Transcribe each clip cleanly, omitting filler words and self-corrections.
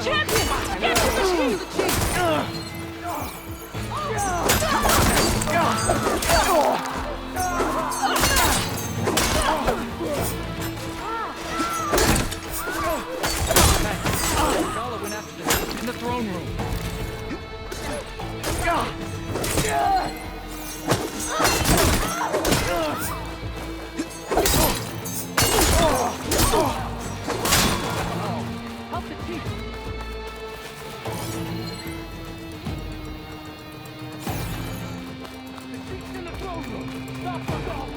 Champion! Get to the chief! Nala went after them in the throne room. Help the chief. The chief's in the throne room. Stop us all.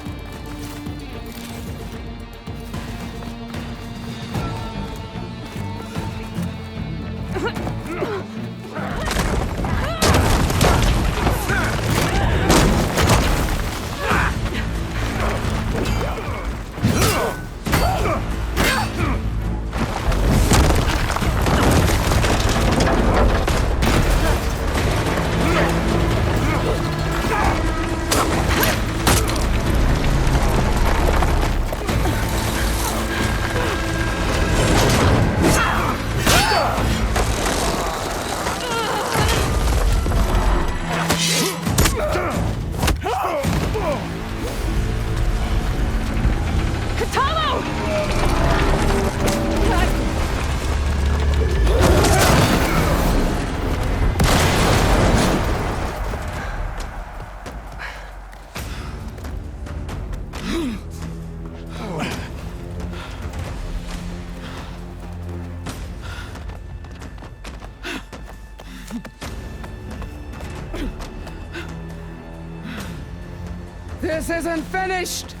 This isn't finished!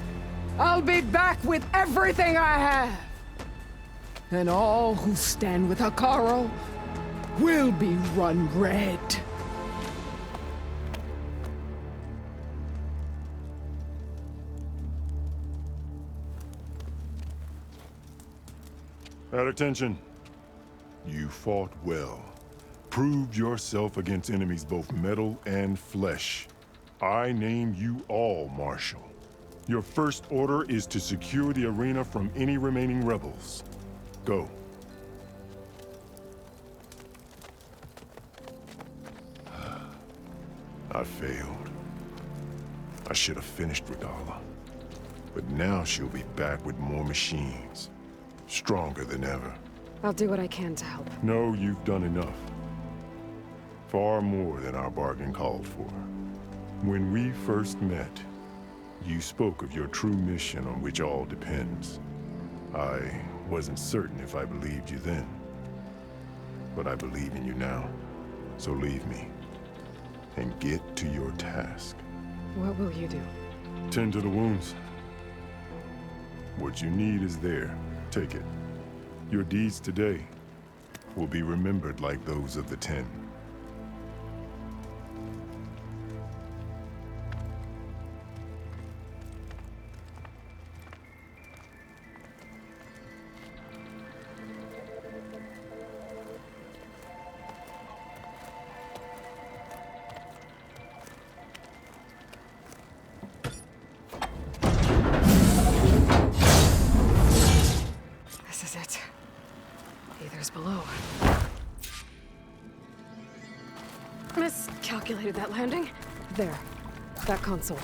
I'll be back with everything I have! And all who stand with Hekarro will be run red. At attention. You fought well. Proved yourself against enemies both metal and flesh. I name you all Marshal. Your first order is to secure the arena from any remaining rebels. Go. I failed. I should have finished Regala. But now she'll be back with more machines. Stronger than ever. I'll do what I can to help. No, you've done enough. Far more than our bargain called for. When we first met, you spoke of your true mission on which all depends. I wasn't certain if I believed you then. But I believe in you now. So leave me. And get to your task. What will you do? Tend to the wounds. What you need is there. Take it. Your deeds today will be remembered like those of the 10. Below. Miscalculated that landing. There. That console.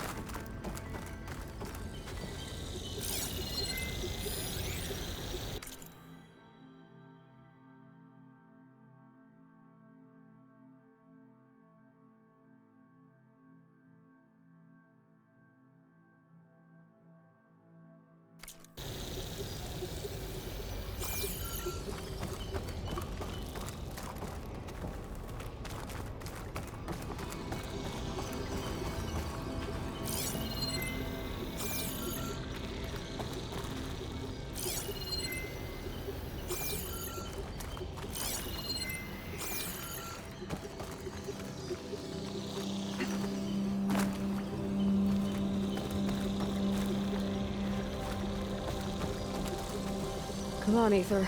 Come on, Aether.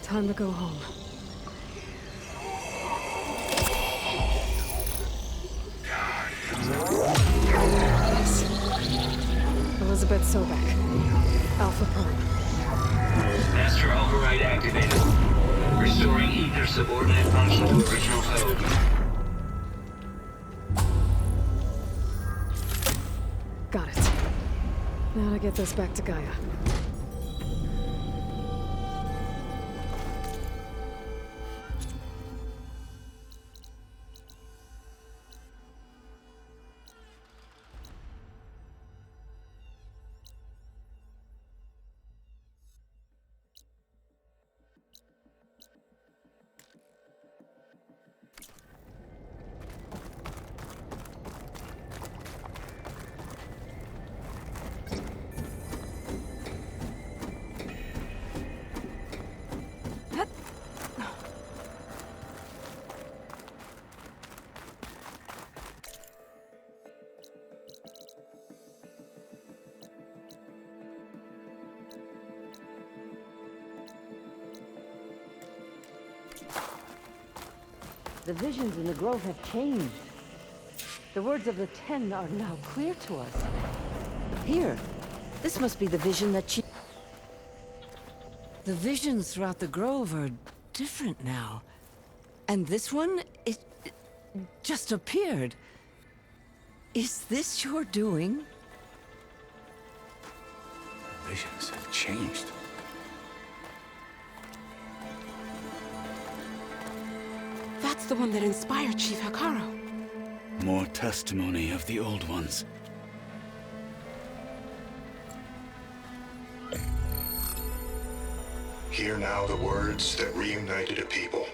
Time to go home. Yes. Elizabeth Sobek. Alpha Prime. Master override activated. Restoring ether subordinate function to original code. Got it. Now to get this back to Gaia. The visions in the grove have changed. The words of the Ten are now clear to us. Here, this must be the vision that she... The visions throughout the grove are different now. And this one, it just appeared. Is this your doing? Visions have changed. That's the one that inspired Chief Hikaru. More testimony of the old ones. Hear now the words that reunited a people.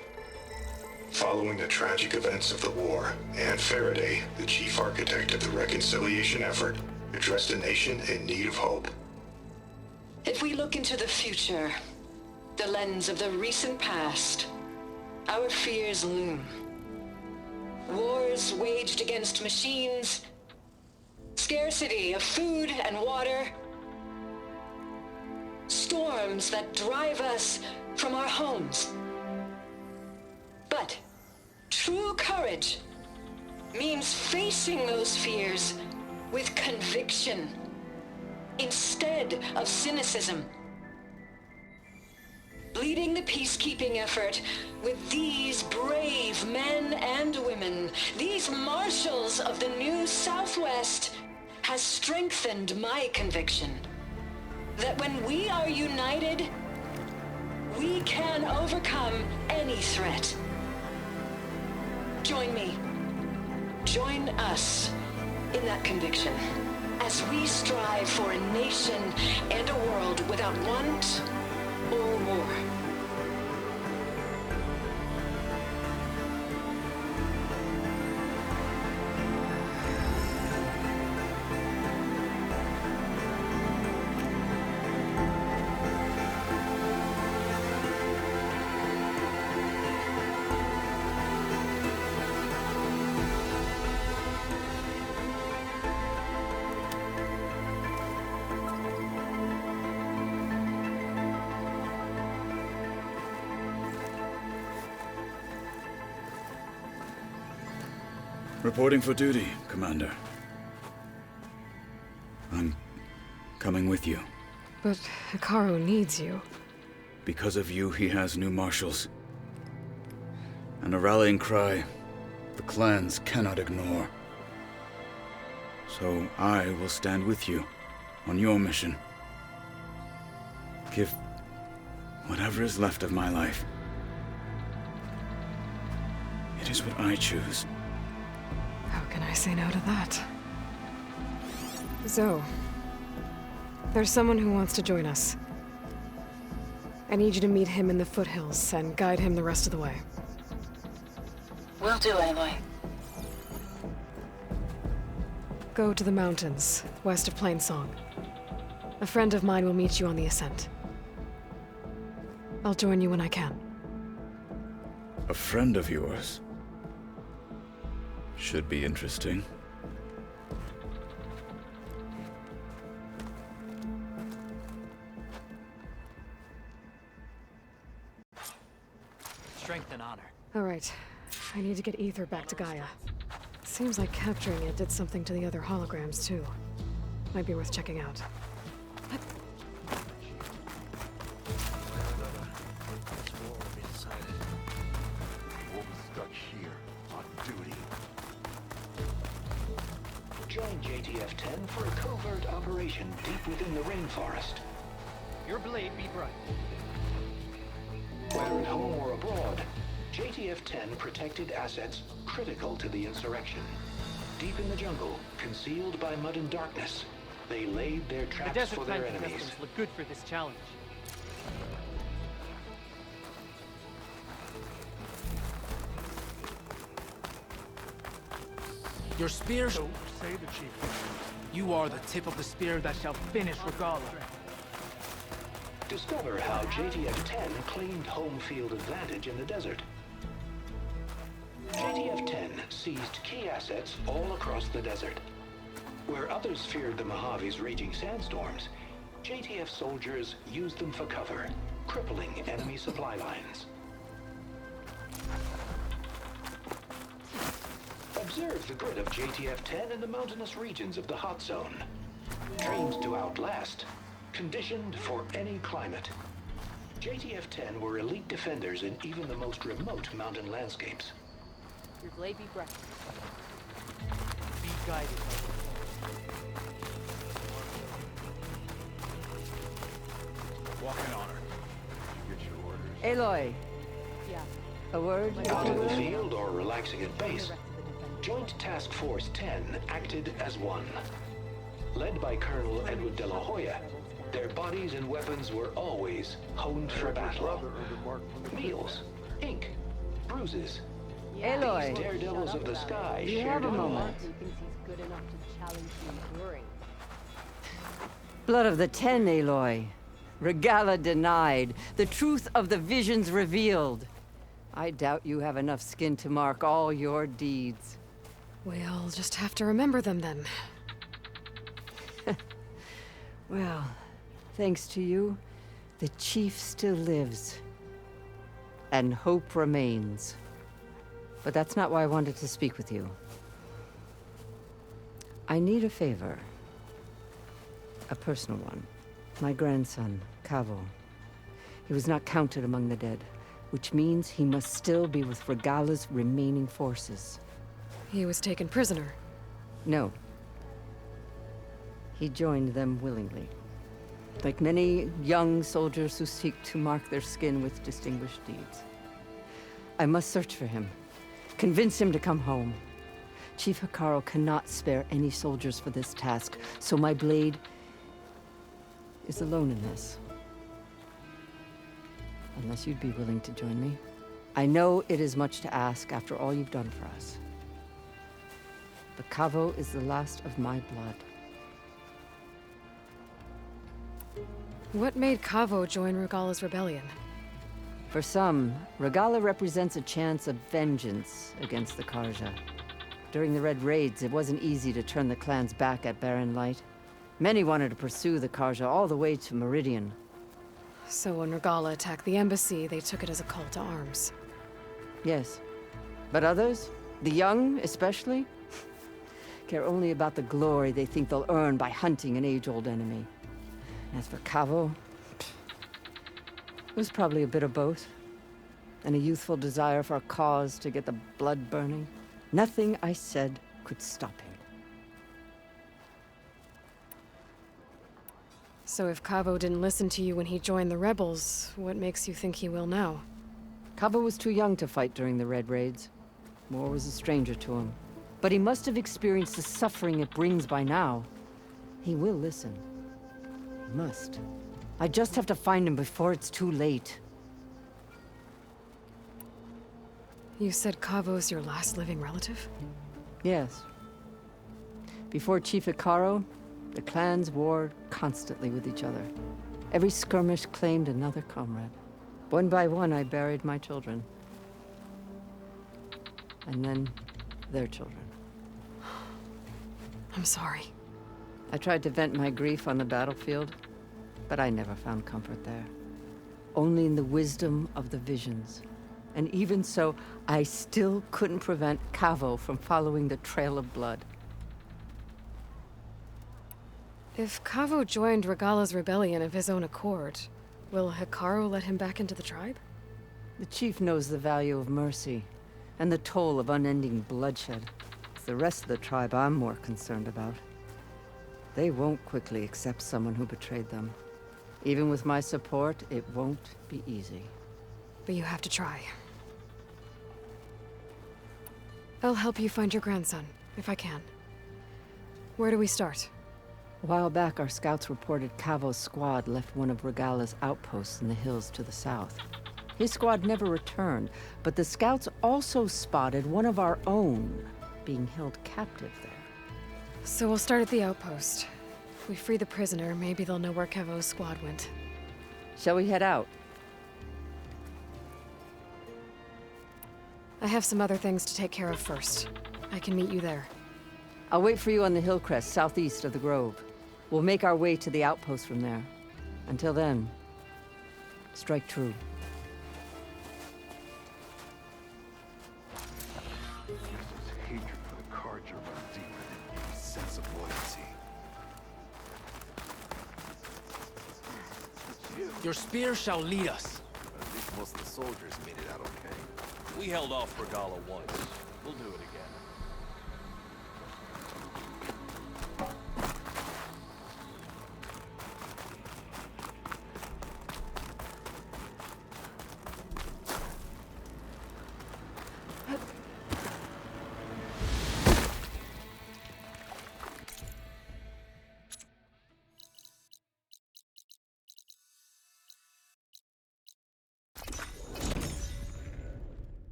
Following the tragic events of the war, Anne Faraday, the chief architect of the reconciliation effort, addressed a nation in need of hope. If we look into the future, the lens of the recent past, our fears loom. Wars waged against machines, scarcity of food and water, storms that drive us from our homes. But true courage means facing those fears with conviction instead of cynicism. Leading the peacekeeping effort with these brave men and women, these marshals of the new Southwest, has strengthened my conviction that when we are united, we can overcome any threat. Join me. Join us in that conviction as we strive for a nation and a world without want or war. Reporting for duty, Commander. I'm coming with you. But Hikaru needs you. Because of you, he has new marshals. And a rallying cry the clans cannot ignore. So I will stand with you on your mission. Give whatever is left of my life. It is what I choose. How can I say no to that? Zoe, there's someone who wants to join us. I need you to meet him in the foothills and guide him the rest of the way. Will do, Aloy. Go to the mountains, west of Plainsong. A friend of mine will meet you on the ascent. I'll join you when I can. A friend of yours? Should be interesting. Strength and honor. All right. I need to get Ether back to Gaia. Seems like capturing it did something to the other holograms, too. Might be worth checking out. This war will be decided Join JTF-10 for a covert operation deep within the rainforest. Your blade be bright. Whether at home or abroad, JTF-10 protected assets critical to the insurrection. Deep in the jungle, concealed by mud and darkness, they laid their The traps desert for plant their enemies. contestants look good for this challenge. Your spear? So say the chief. You are the tip of the spear that shall Finish Regala. Discover how JTF-10 claimed home field advantage in the desert. JTF-10 seized key assets all across the desert. Where others feared the Mojave's raging sandstorms, JTF soldiers used them for cover, crippling enemy supply lines. Observe the grit of JTF-10 in the mountainous regions of the hot zone. Trained to outlast, conditioned for any climate. JTF-10 were elite defenders in even the most remote mountain landscapes. Your blade be bright. Be guided. Walk in honor. Did you get your orders? Aloy. Yeah. A word? Out in the field or relaxing at base, Joint Task Force 10 acted as one. Led by Colonel Edward de la Hoya, their bodies and weapons were always honed for battle. Meals, ink, bruises. Aloy. These daredevils of the sky You shared have a it all. moment. Blood of the Ten, Aloy. Regala denied. The truth of the visions revealed. I doubt you have enough skin to mark all your deeds. We'll just have to remember them then. Well, thanks to you, the chief still lives. And hope remains. But that's not why I wanted to speak with you. I need a favor. A personal one. My grandson, Cavo. He was not counted among the dead, which means he must still be with Regala's remaining forces. He was taken prisoner. No. He joined them willingly. Like many young soldiers who seek to mark their skin with distinguished deeds. I must search for him. Convince him to come home. Chief Hekarro cannot spare any soldiers for this task, so my blade is alone in this. Unless you'd be willing to join me. I know it is much to ask after all you've done for us. But Cavo is the last of my blood. What made Cavo join Regala's rebellion? For some, Regala represents a chance of vengeance against the Karja. During the Red Raids, it wasn't easy to turn the clans back at Barren Light. Many wanted to pursue the Karja all the way to Meridian. So when Regala attacked the embassy, they took it as a call to arms. Yes. But others, the young especially, care only about the glory they think they'll earn by hunting an age-old enemy. As for Cavo, it was probably a bit of both. And a youthful desire for a cause to get the blood burning. Nothing I said could stop him. So if Cavo didn't listen to you when he joined the rebels, what makes you think he will now? Cavo was too young to fight during the Red Raids. War was a stranger to him. But he must have experienced the suffering it brings by now. He will listen. He must. I just have to find him before it's too late. You said Cavo's your last living relative? Yes. Before Chief Hekarro, the clans warred constantly with each other. Every skirmish claimed another comrade. One by one, I buried my children. And then, their children. I'm sorry. I tried to vent my grief on the battlefield, but I never found comfort there. Only in the wisdom of the visions. And even so, I still couldn't prevent Cavo from following the trail of blood. If Cavo joined Regala's rebellion of his own accord, will Hekarro let him back into the tribe? The chief knows the value of mercy, and the toll of unending bloodshed. the rest of the tribe I'm more concerned about. They won't quickly accept someone who betrayed them. Even with my support, it won't be easy. But you have to try. I'll help you find your grandson, if I can. Where do we start? A while back, our scouts reported Cavo's squad left one of Regala's outposts in the hills to the south. His squad never returned, but the scouts also spotted one of our own being held captive there. So we'll start at the outpost. If we free the prisoner, maybe they'll know where Cavo's squad went. Shall we head out? I have some other things to take care of first. I can meet you there. I'll wait for you on the hill crest southeast of the grove. We'll make our way to the outpost from there. Until then, strike true. Hatred for the Carja runs deeper than any sense of loyalty. Your spear shall lead us. At least most of the soldiers made it out okay. We held off Regala once. We'll do it again.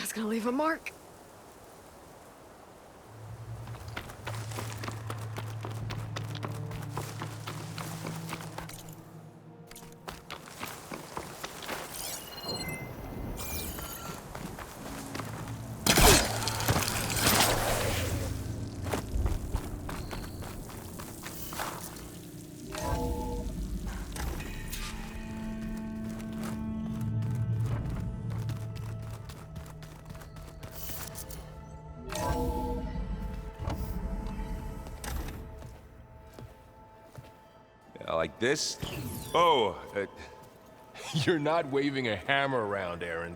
It's gonna leave a mark. Like this? Oh, You're not waving a hammer around, Aaron.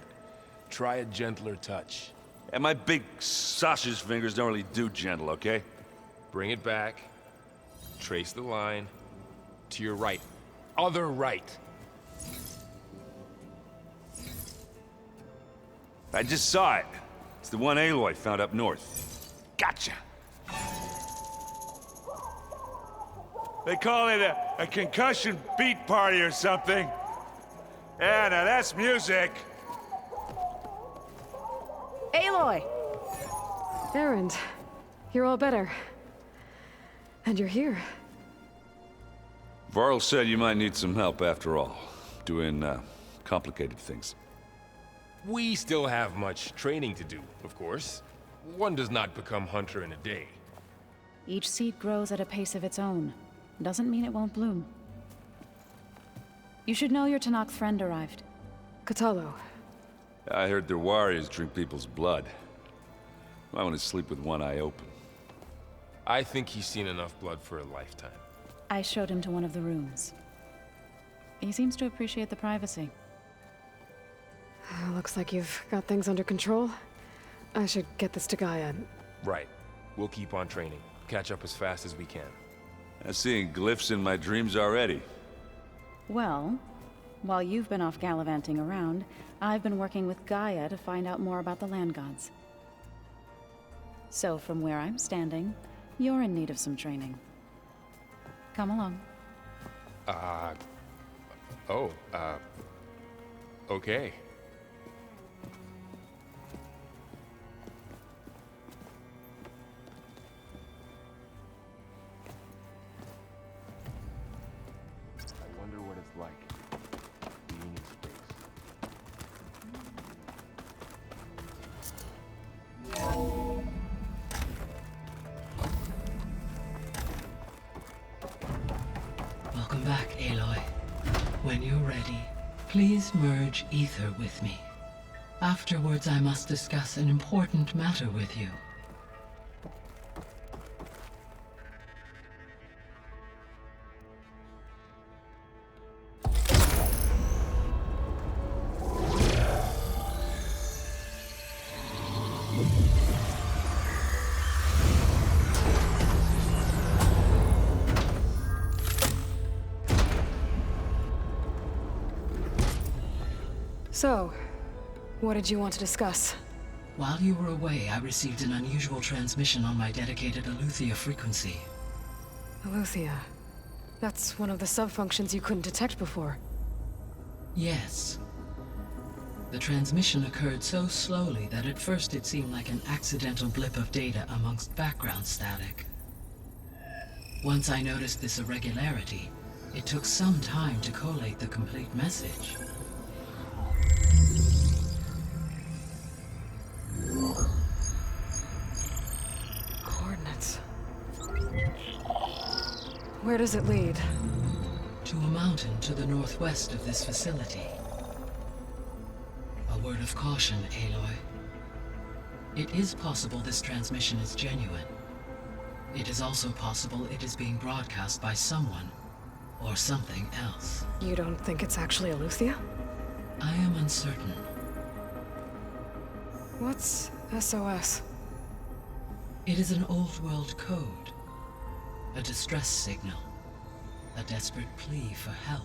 Try a gentler touch. and my big sausage fingers don't really do gentle, okay? Bring it back. Trace the line. To your right. Other right. I just saw it. It's the one Aloy found up north. Gotcha! They call it a concussion beat party or something. Yeah, now that's music. Aloy! Erend, you're all better. And you're here. Varl said you might need some help after all. Doing, complicated things. We still have much training to do, of course. One does not become hunter in a day. Each seed grows at a pace of its own. Doesn't mean it won't bloom. You should know your Tanakh friend arrived. Katalo. I heard their warriors drink people's blood. I want to sleep with one eye open. I think he's seen enough blood for a lifetime. I showed him to one of the rooms. He seems to appreciate the privacy. Looks like you've got things under control. I should get this to Gaia. Right. We'll keep on training. Catch up as fast as we can. I'm seeing glyphs in my dreams already. Well, while you've been off gallivanting around, I've been working with Gaia to find out more about the land gods. So from where I'm standing, you're in need of some training. Come along. Okay. I wonder what it's like, being in space. Welcome back, Aloy. When you're ready, please merge ether with me. Afterwards, I must discuss an important matter with you. So, what did you want to discuss? While you were away, I received an unusual transmission on my dedicated Eleuthia frequency. Eleuthia. That's one of the subfunctions you couldn't detect before. Yes. The transmission occurred so slowly that at first it seemed like an accidental blip of data amongst background static. Once I noticed this irregularity, it took some time to collate the complete message. Coordinates. Where does it lead? To a mountain to the northwest of this facility. A word of caution, Aloy. It is possible this transmission is genuine. It is also possible it is being broadcast by someone or something else. You don't think it's actually Eleuthia? I am uncertain. What's SOS? It is an old-world code. A distress signal. A desperate plea for help.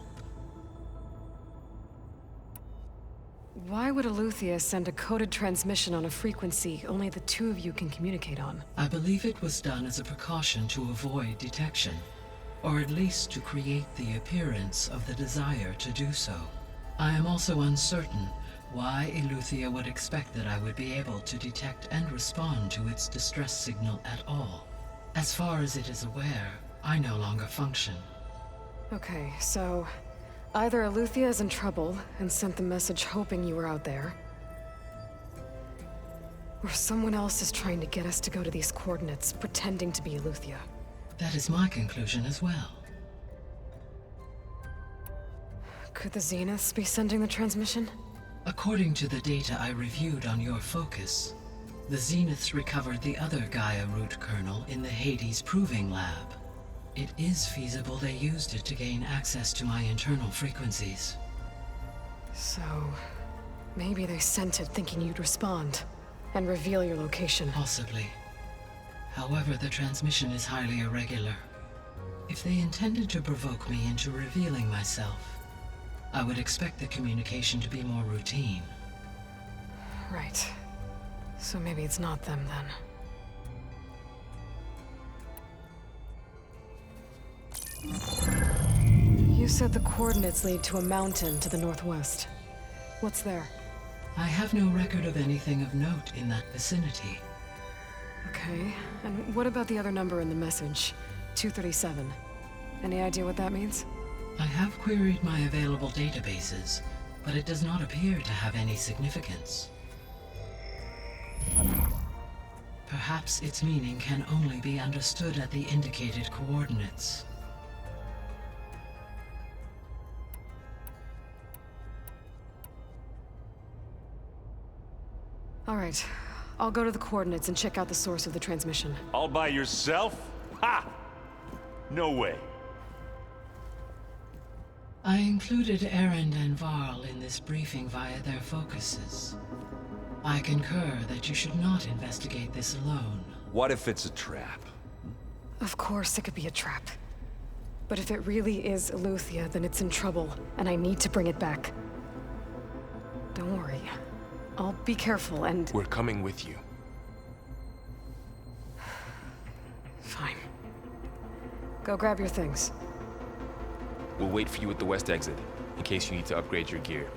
Why would Eleuthia send a coded transmission on a frequency only the two of you can communicate on? I believe it was done as a precaution to avoid detection, or at least to create the appearance of the desire to do so. I am also uncertain why Eleuthia would expect that I would be able to detect and respond to its distress signal at all. As far as it is aware, I no longer function. Okay, so either Eleuthia is in trouble and sent the message hoping you were out there, or someone else is trying to get us to go to these coordinates, pretending to be Eleuthia. That is my conclusion as well. Could the Zeniths be sending the transmission? According to the data I reviewed on your focus, the Zeniths recovered the other Gaia root kernel in the Hades Proving Lab. It is feasible they used it to gain access to my internal frequencies. So, maybe they sent it thinking you'd respond and reveal your location. Possibly. However, the transmission is highly irregular. If they intended to provoke me into revealing myself, I would expect the communication to be more routine. Right. So maybe it's not them then. You said the coordinates lead to a mountain to the northwest. What's there? I have no record of anything of note in that vicinity. Okay, and what about the other number in the message? 237. Any idea what that means? I have queried my available databases, but it does not appear to have any significance. Perhaps its meaning can only be understood at the indicated coordinates. All right, I'll go to the coordinates and check out the source of the transmission. All by yourself? Ha! No way. I included Erend and Varl in this briefing via their focuses. I concur that you should not investigate this alone. What if it's a trap? Of course it could be a trap. But if it really is Eleuthia, then it's in trouble, and I need to bring it back. Don't worry. I'll be careful and... We're coming with you. Fine. Go grab your things. We'll wait for you at the west exit, in case you need to upgrade your gear.